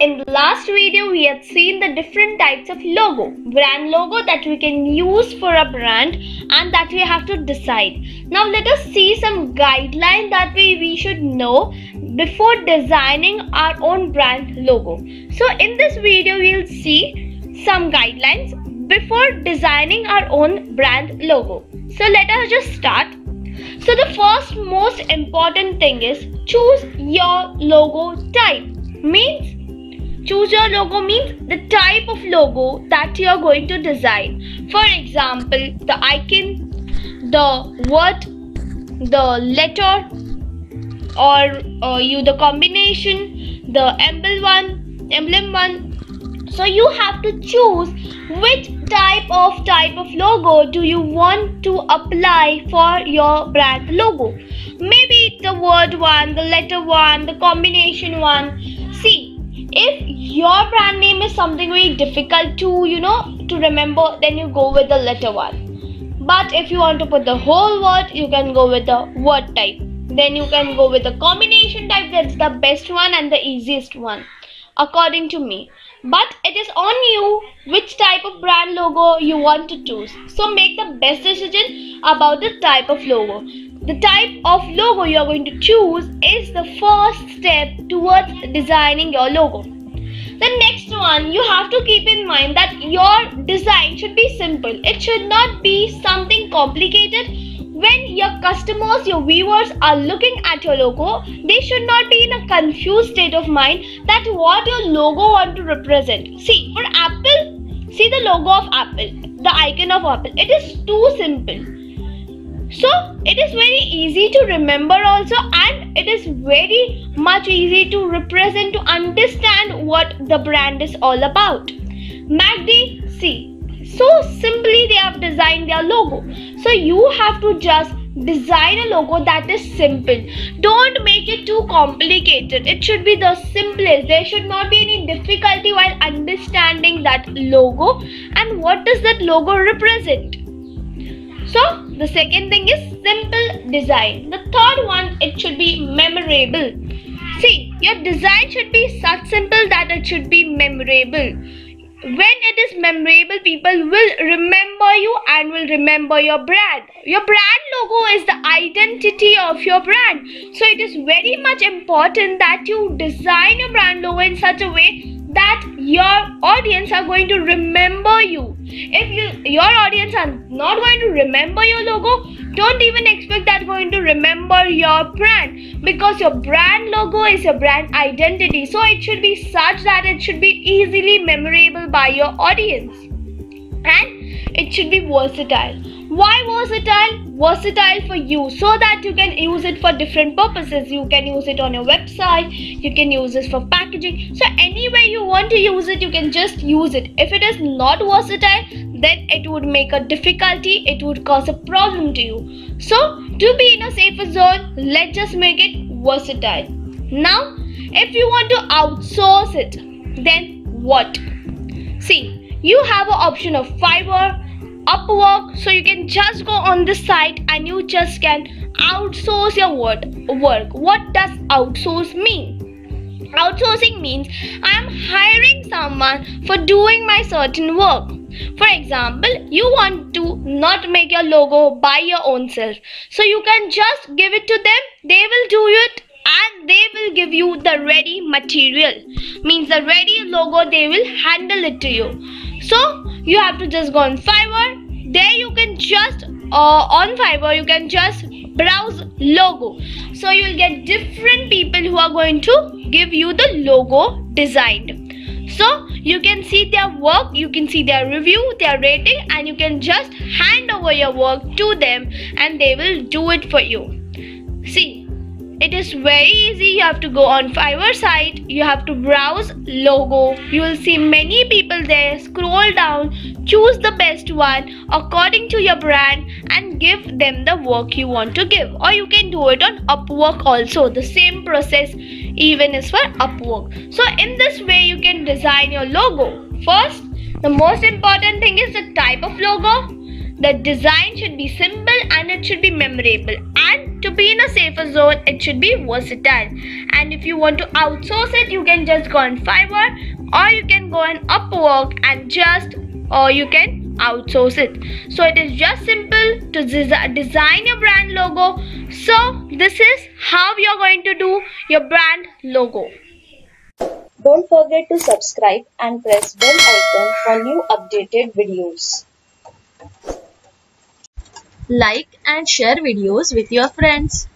In the last video, we had seen the different types of logo, brand logo that we can use for a brand and that we have to decide. Now let us see some guidelines that we should know before designing our own brand logo. So in this video, we'll see some guidelines before designing our own brand logo. So let us just start. So the first most important thing is choose your logo type. Choose your logo means the type of logo that you are going to design. For example, the icon, the word, the letter, or the combination, the emblem one. So you have to choose which type of logo do you want to apply for your brand logo. Maybe the word one, the letter one, the combination one. See, if your brand name is something very difficult to remember, then you go with the letter one. But if you want to put the whole word, you can go with the word type. Then you can go with the combination type. That's the best one and the easiest one, according to me. But it is on you which type of brand logo you want to choose. So make the best decision about the type of logo. The type of logo you are going to choose is the first step towards designing your logo. The next one, you have to keep in mind that your design should be simple. It should not be something complicated. When your customers, your viewers are looking at your logo, they should not be in a confused state of mind that what your logo want to represent. See, for Apple, see the logo of Apple, the icon of Apple. It is too simple. So it is very easy to remember also, and it is very much easy to represent, to understand what the brand is all about. MACD, see, so simply they have designed their logo. So you have to just design a logo that is simple. Don't make it too complicated. It should be the simplest. There should not be any difficulty while understanding that logo and what does that logo represent. So the second thing is simple design. The third one, it should be memorable. See, your design should be such simple that it should be memorable. When it is memorable, people will remember you and will remember your brand. Your brand logo is the identity of your brand. So it is very much important that you design your brand logo in such a way that your audience are going to remember you. If your audience are not going to remember your logo, don't even expect that going to remember your brand, because your brand logo is your brand identity. So it should be such that it should be easily memorable by your audience, and it should be versatile. Why versatile? Versatile for you, so that you can use it for different purposes. You can use it on your website, you can use this for packaging. So any way you want to use it, you can just use it. If it is not versatile, then it would make a difficulty, it would cause a problem to you. So to be in a safer zone, let's just make it versatile. Now if you want to outsource it, then what? See, you have an option of Fiverr, Upwork, so you can just go on this site and you just can outsource your work. What does outsource mean? Outsourcing means I am hiring someone for doing my certain work. For example, you want to not make your logo by your own self, so you can just give it to them. They will do it and they will give you the ready material, means the ready logo, they will handle it to you. So you have to just go on Fiverr. There you can just on Fiverr you can just browse logo. So you will get different people who are going to give you the logo designed. So you can see their work, you can see their review, their rating, and you can just hand over your work to them and they will do it for you. See, it is very easy. You have to go on Fiverr site, you have to browse logo, you will see many people there. Scroll down, choose the best one according to your brand and give them the work you want to give. Or you can do it on Upwork also. The same process even is for Upwork. So in this way you can design your logo. First, the most important thing is the type of logo. The design should be simple and it should be memorable, and to be in a safer zone, it should be versatile. And if you want to outsource it, you can just go on Fiverr, or you can go on Upwork and you can outsource it. So it is just simple to design your brand logo. So this is how you're going to do your brand logo. Don't forget to subscribe and press bell icon for new updated videos. Like and share videos with your friends.